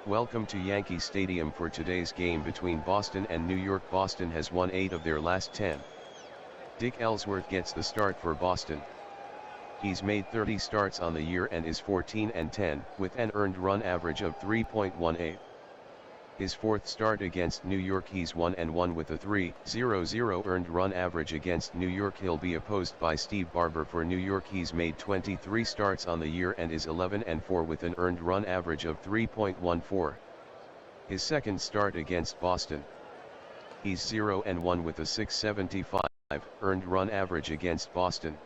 Welcome to Yankee Stadium for today's game between Boston and New York. Boston has won 8 of their last 10. Dick Ellsworth gets the start for Boston. He's made 30 starts on the year and is 14-10 with an earned run average of 3.18. His fourth start against New York, he's 1-1 with a 3.00 earned run average against New York. He'll be opposed by Steve Barber for New York. He's made 23 starts on the year and is 11-4 with an earned run average of 3.14. His second start against Boston, he's 0-1 with a 6.75 earned run average against Boston.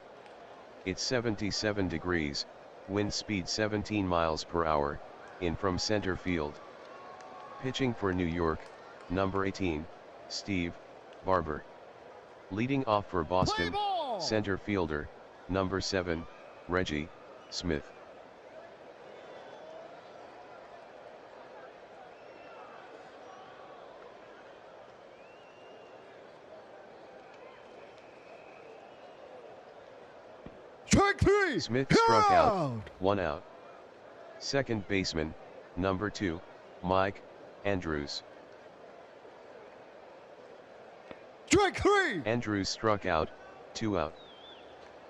It's 77 degrees, wind speed 17 miles per hour, in from center field. Pitching for New York, number 18, Steve Barber. Leading off for Boston, center fielder, number 7, Reggie Smith. Strike 3! Smith struck out, 1 out. Second baseman, number 2, Mike Andrews. Strike 3! Andrews struck out, 2 out.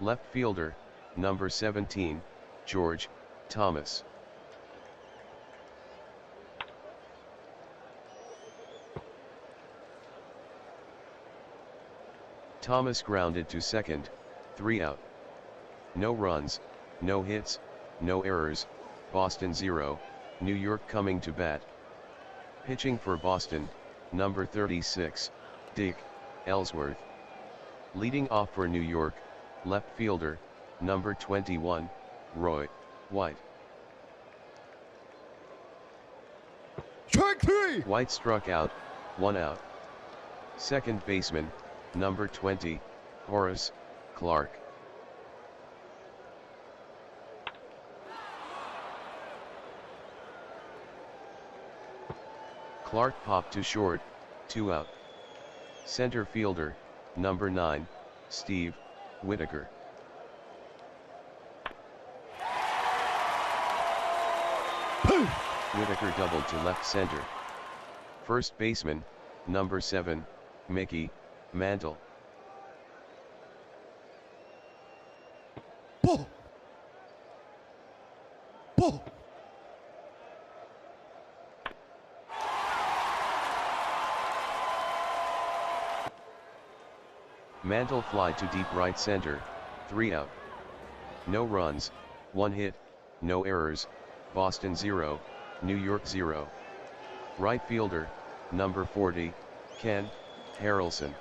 Left fielder, number 17, George Thomas. Thomas grounded to second, 3 out. No runs, no hits, no errors, Boston 0, New York coming to bat. Pitching for Boston, number 36, Dick Ellsworth. Leading off for New York, left fielder, number 21, Roy White. Strike 3! White struck out, 1 out. Second baseman, number 20, Horace Clarke. Clarke popped to short, 2 out. Center fielder, number 9, Steve Whitaker. Whitaker doubled to left center. First baseman, number 7, Mickey Mantle. Ball! Ball! Mantle fly to deep right center, 3 out. No runs, 1 hit, no errors, Boston 0, New York 0. Right fielder, number 40, Ken Harrelson.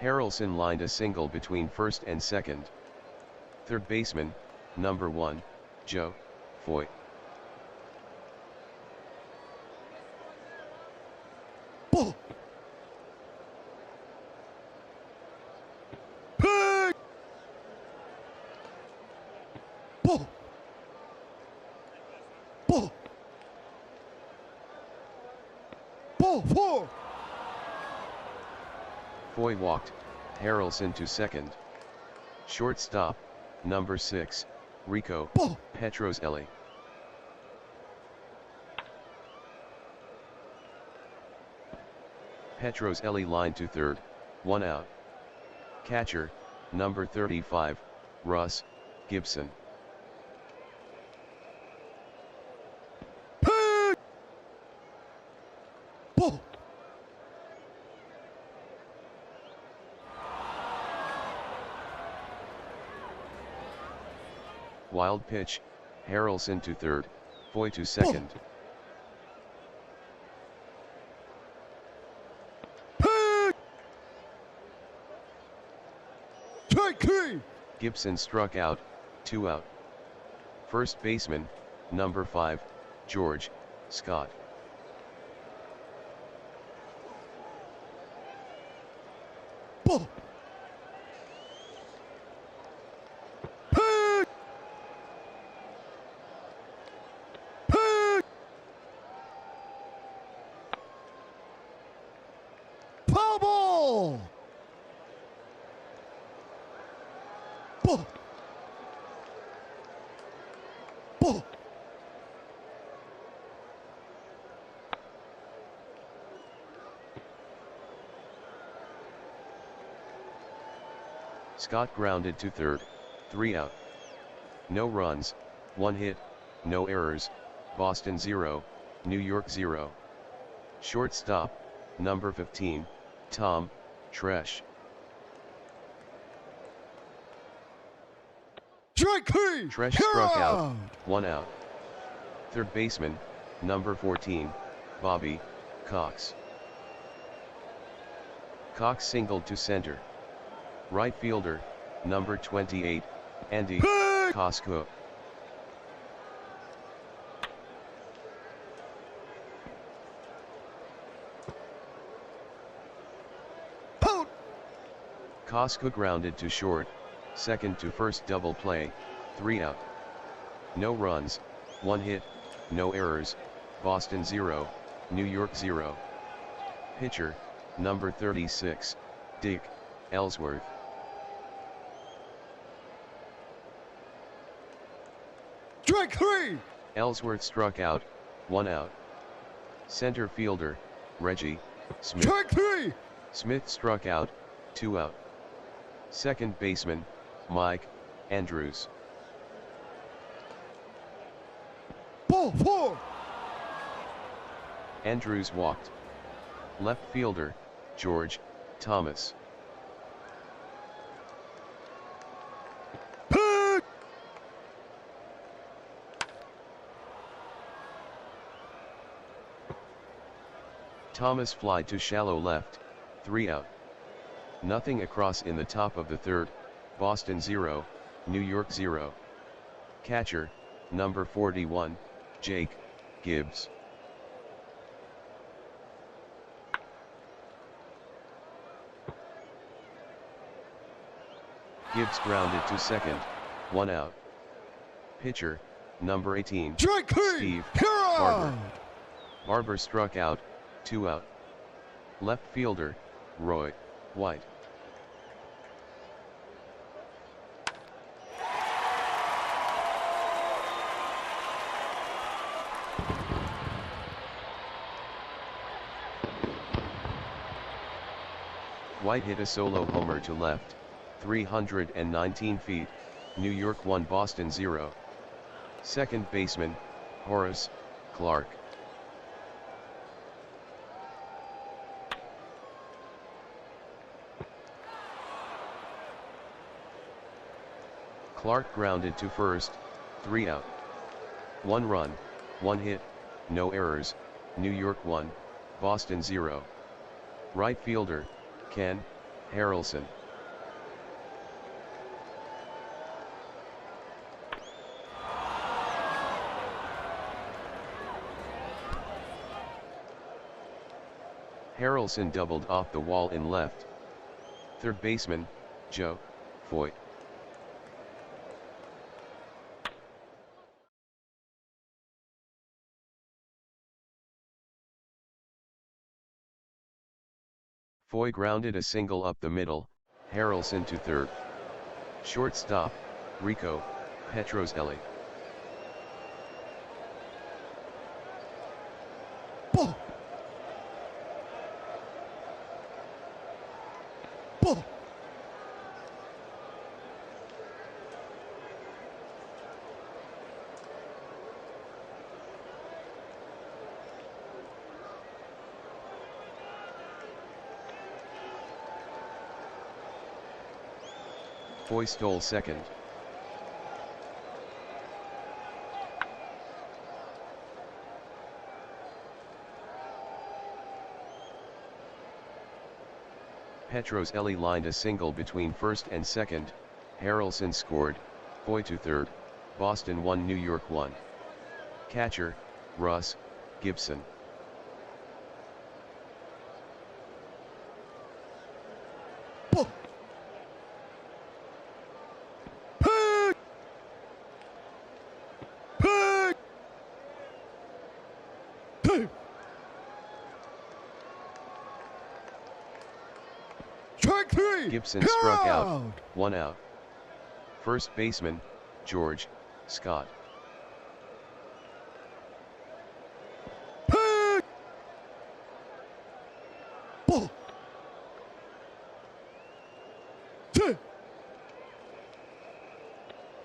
Harrelson lined a single between first and second. Third baseman, number 1, Joe Foy. Ball! Hey! Ball! Ball! Ball 4! Foy walked, Harrelson to second. Shortstop, number 6, Rico Ball! Petrozelli. Petrozelli lined to third, 1 out. Catcher, number 35, Russ Gibson. Hey! Ball! Wild pitch, Harrelson to third, Foy to second. Hey! Strike 3! Gibson struck out, 2 out. First baseman, number 5, George Scott. Ball! Hey! Hey! Foul ball! Ball. Ball. Scott grounded to third, 3 out. No runs, 1 hit, no errors, Boston 0, New York 0. Shortstop, number 15, Tom Tresh. Yankee. Tresh struck out, 1 out. Third baseman, number 14, Bobby Cox. Cox singled to center. Right fielder, number 28, Andy Cosco. Cosco grounded to short, second to first double play, 3 out. No runs, 1 hit, no errors, Boston 0, New York 0. Pitcher, number 36, Dick Ellsworth. Strike 3. Ellsworth struck out, 1 out. Center fielder, Reggie Smith. Strike 3. Smith struck out, 2 out. Second baseman, Mike Andrews. Ball 4. Andrews walked. Left fielder, George Thomas. Pick. Thomas flied to shallow left, 3 out. Nothing across in the top of the third, Boston 0, New York 0. Catcher, number 41, Jake Gibbs. Gibbs grounded to second, 1 out. Pitcher, number 18, Strike 3. Steve Hero. Barber. Barber struck out, 2 out. Left fielder, Roy White. White hit a solo homer to left, 319 feet, New York 1 Boston 0. Second baseman, Horace Clarke. Clarke grounded to first, 3 out. 1 run, 1 hit, no errors, New York 1, Boston 0. Right fielder, Ken Harrelson. Harrelson doubled off the wall in left. Third baseman, Joe Foyt. Foy grounded a single up the middle, Harrelson to third. Shortstop, Rico Petrozelli. Ball. Ball. Foy stole second. Petrozelli lined a single between first and second, Harrelson scored, Foy to third, Boston 1 New York 1. Catcher, Russ Gibson. Ball. Pick. Pick. Pick. Strike 3. Gibson struck out, 1 out. First baseman, George, Scott. Pick! Ball! Take!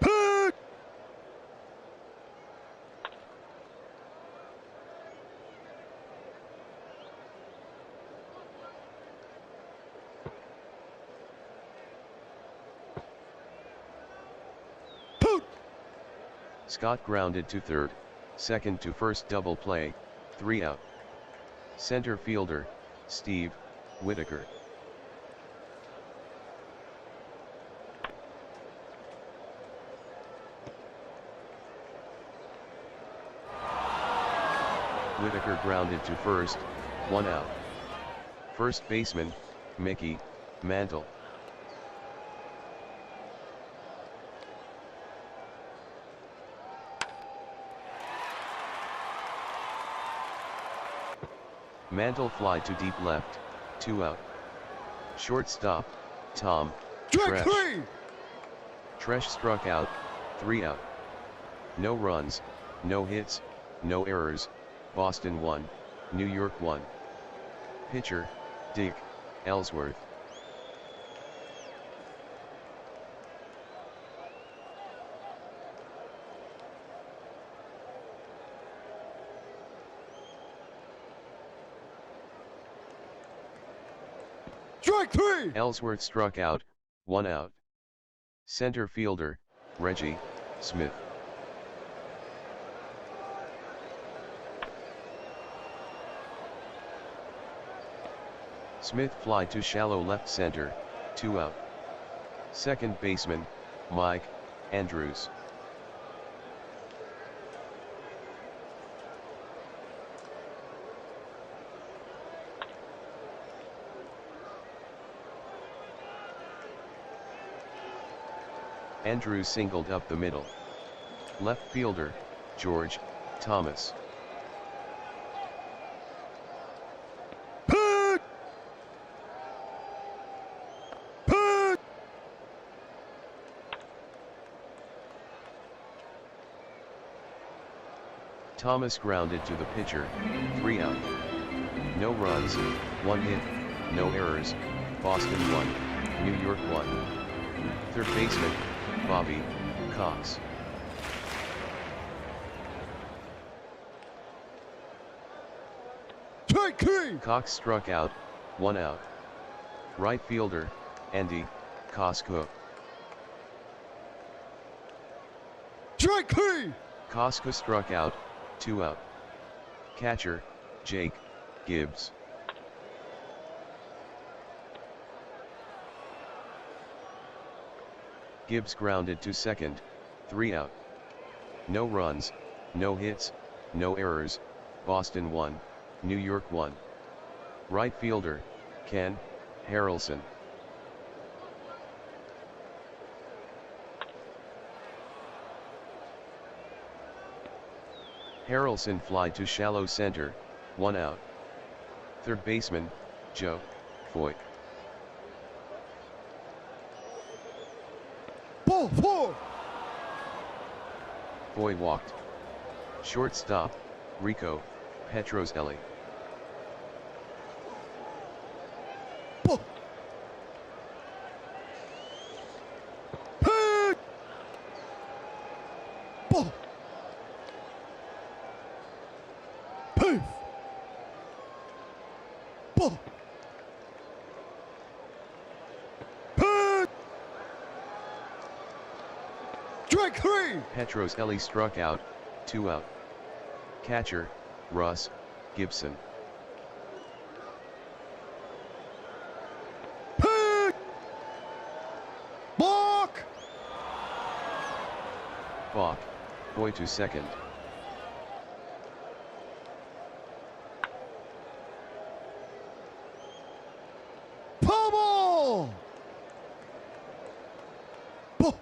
Pick! Poot! Scott grounded to third, second to first double play, 3 out. Center fielder, Steve, Whitaker. Whitaker grounded to first, 1 out. First baseman, Mickey, Mantle. Mantle fly to deep left, 2 out. Shortstop, Tom, Strike Tresh. 3! Tresh struck out, 3 out. No runs, no hits, no errors, Boston 1, New York 1. Pitcher, Dick, Ellsworth. Strike 3! Ellsworth struck out, 1 out. Center fielder, Reggie, Smith. Smith fly to shallow left center, 2 out. Second baseman, Mike, Andrews. Andrews singled up the middle. Left fielder, George, Thomas. Pick! Pick! Thomas grounded to the pitcher, 3 out. No runs, 1 hit, no errors, Boston 1, New York 1. Third baseman, Bobby, Cox. Strike 3! Cox struck out, 1 out. Right fielder, Andy, Costco. Strike 3! Costco struck out, 2 out. Catcher, Jake, Gibbs. Gibbs grounded to second, 3 out. No runs, no hits, no errors, Boston 1, New York 1. Right fielder, Ken, Harrelson. Harrelson fly to shallow center, 1 out. Third baseman, Joe, Foy. Ball 4! Foy walked. Shortstop, Rico, Petrozelli. Ball! Pick! Ball! Pick! Ball! Pick! Strike 3! Petrozelli struck out, 2 out. Catcher, Russ, Gibson. Pick! Block! Balk, Foy to second. Pummel! Ball!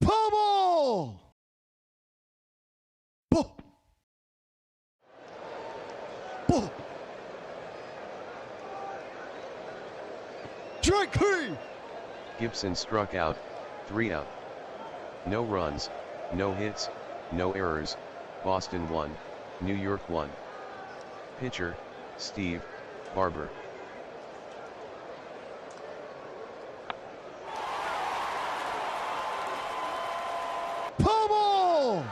Pummel! Ball! Ball! Strike 3. Gibson struck out, 3 out. No runs, no hits, no errors, Boston 1, New York 1. Pitcher, Steve Barber. Pummel!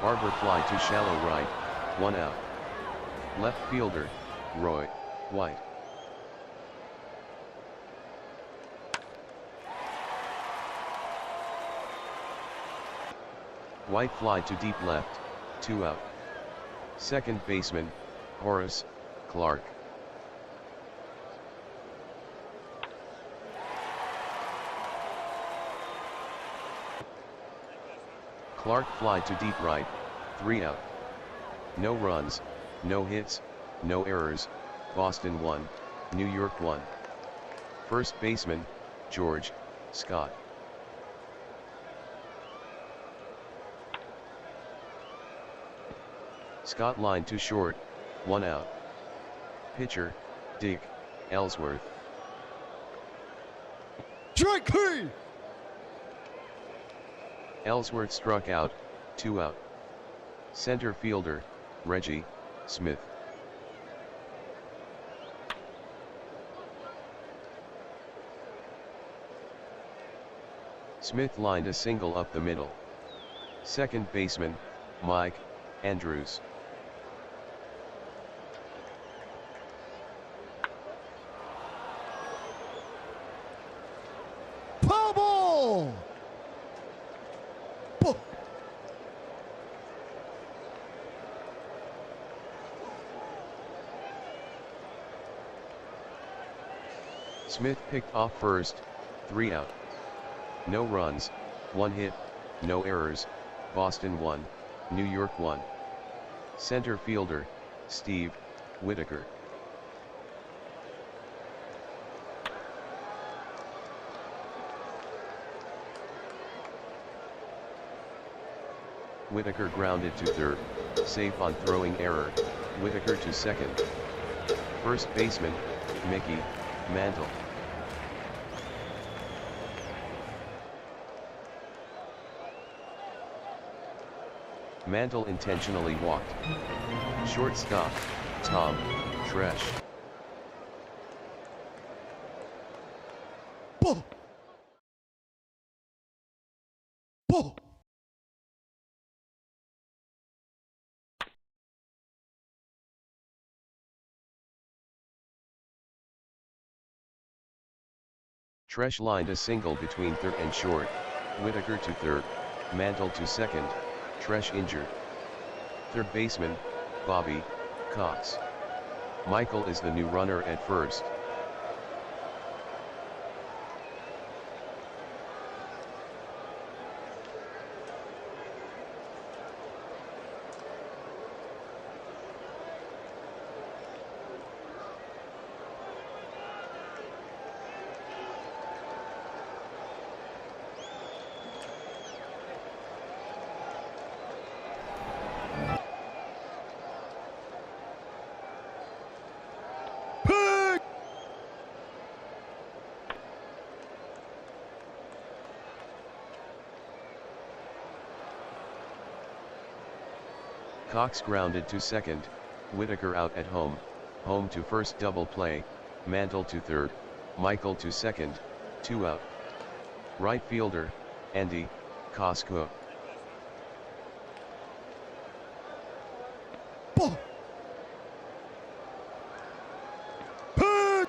Barber fly to shallow right, 1 out. Left fielder, Roy White. White fly to deep left, 2 out. Second baseman, Horace Clark. Clark fly to deep right, 3 out. No runs, no hits, no errors, Boston 1, New York 1. First baseman, George Scott. Scott line to short, 1 out. Pitcher, Dick Ellsworth. Strike 3. Ellsworth struck out, 2 out. Center fielder, Reggie Smith. Smith lined a single up the middle. Second baseman, Mike Andrews. Pummel! Puh. Smith picked off first, 3 out. No runs, 1 hit, no errors, Boston 1, New York 1. Center fielder, Steve Whitaker. Whitaker grounded to third, safe on throwing error, Whitaker to second. First baseman, Mickey Mantle. Mantle intentionally walked. Shortstop, Tom Tresh. Puh. Puh. Tresh lined a single between third and short, Whitaker to third, Mantle to second, Tresh injured. Third baseman, Bobby Cox. Michael is the new runner at first. Pick. Cox grounded to second, Whitaker out at home, home to first double play, Mantle to third, Michael to second, 2 out. Right fielder, Andy Cosco. Puh. Pick.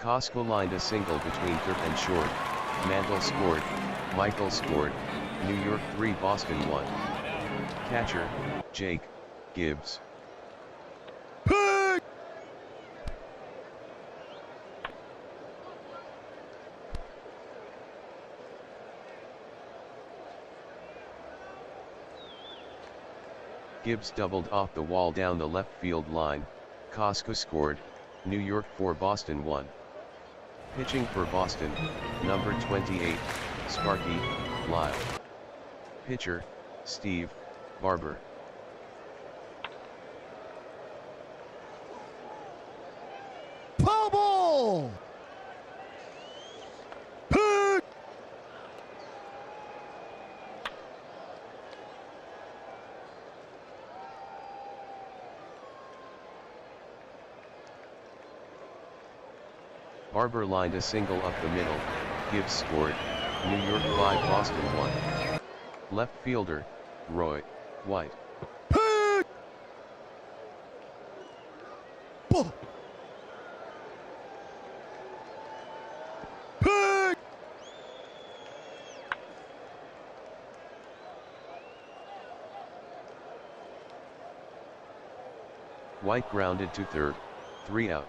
Cosco lined a single between third and short, Mantle scored, Michael scored, New York 3 Boston 1. Catcher, Jake Gibbs. Pick. Gibbs doubled off the wall down the left field line, Koska scored, New York 4 Boston 1. Pitching for Boston, number 28, Sparky, Lyle. Pitcher, Steve, Barber. Foul ball! Pick! Barber lined a single up the middle, Gibbs scored, New York 5 Boston 1. Left fielder, Roy, White. Pick! Ball! Pick! White grounded to third, 3 out.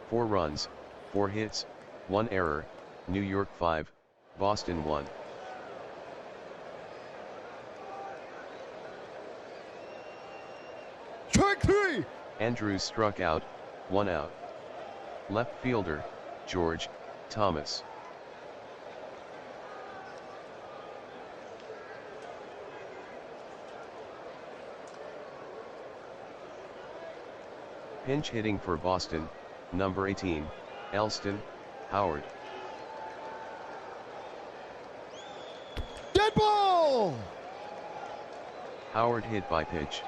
4 runs, 4 hits, 1 error, New York 5, Boston 1. Strike 3! Andrews struck out, 1 out. Left fielder, George, Thomas. Pinch hitting for Boston, number 18, Elston, Howard. Dead ball! Howard hit by pitch.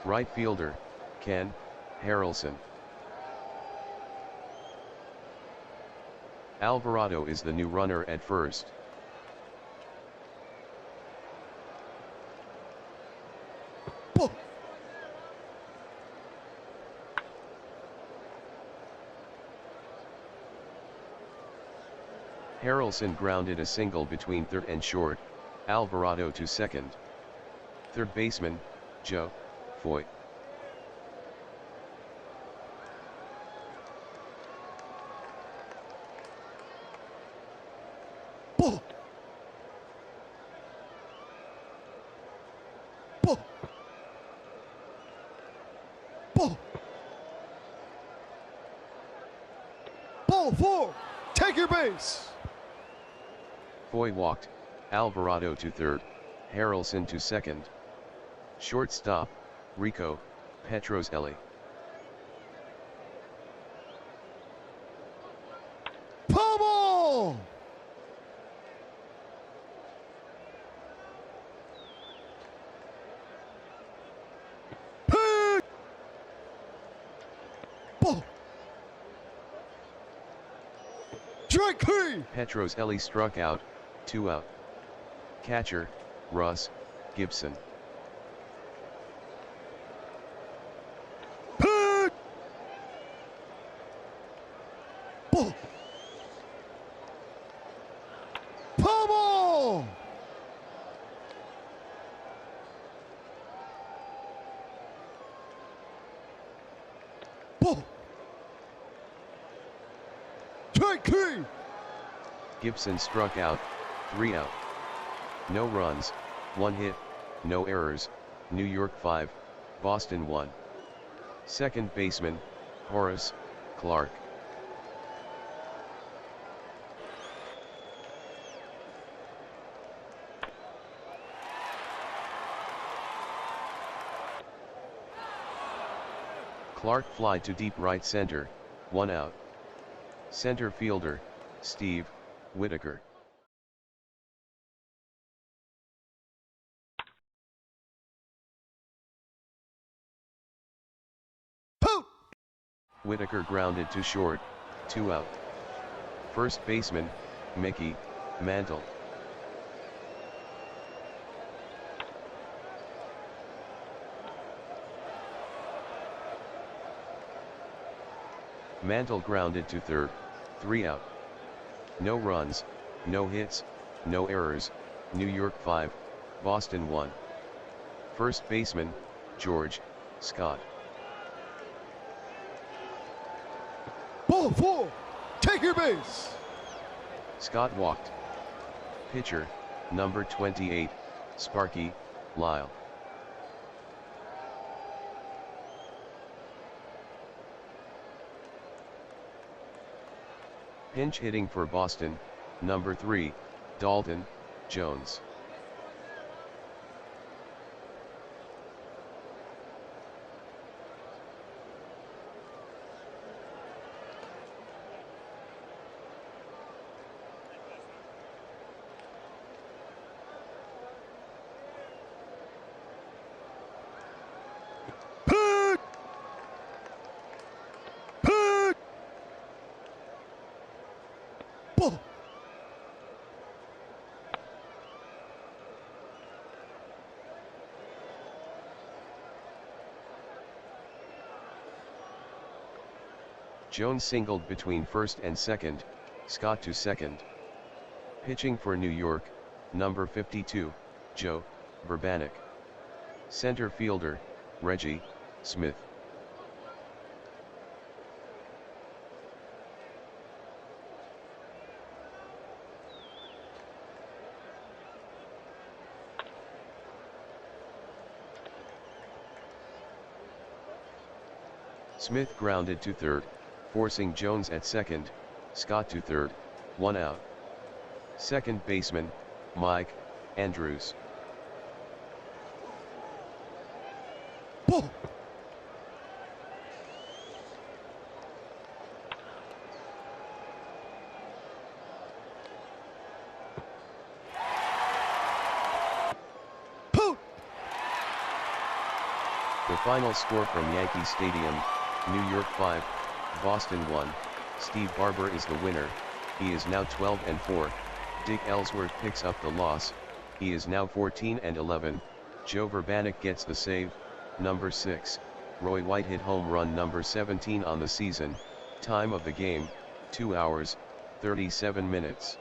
Right fielder, Ken, Harrelson. Alvarado is the new runner at first. Ball! Harrelson grounded a single between third and short, Alvarado to second. Third baseman, Joe, Foy. Ball! Ball! Ball! Ball 4! Take your base! Foy walked, Alvarado to third, Harrelson to second. Shortstop, Rico, Petrozelli. Foul ball! Pick! Ball! Strike 3! Petrozelli struck out, 2 out. Catcher, Russ, Gibson. Pick! Ball! Foul ball! Ball! Strike 3! Gibson struck out, 3 out. No runs, 1 hit, no errors, New York 5, Boston 1. Second baseman, Horace, Clark. Clark fly to deep right center, 1 out. Center fielder, Steve, Whitaker. Out! Whitaker grounded to short, 2 out. First baseman, Mickey, Mantle. Mantle grounded to third, 3 out. No runs, no hits, no errors, New York 5, Boston 1. First baseman, George, Scott. Ball 4! Take your base! Scott walked. Pitcher, number 28, Sparky, Lyle. Pinch hitting for Boston, number 3, Dalton Jones. Hit! Hit! Ball! Jones singled between first and second, Scott to second. Pitching for New York, number 52, Joe Vrbanek. Center fielder, Reggie Smith. Smith grounded to third, forcing Jones at second, Scott to third, 1 out. Second baseman, Mike Andrews. Ball! Out! The final score from Yankee Stadium, New York 5, Boston 1, Steve Barber is the winner, he is now 12-4, Dick Ellsworth picks up the loss, he is now 14-11, Joe Vrbanek gets the save, number 6, Roy White hit home run number 17 on the season, time of the game, 2 hours, 37 minutes.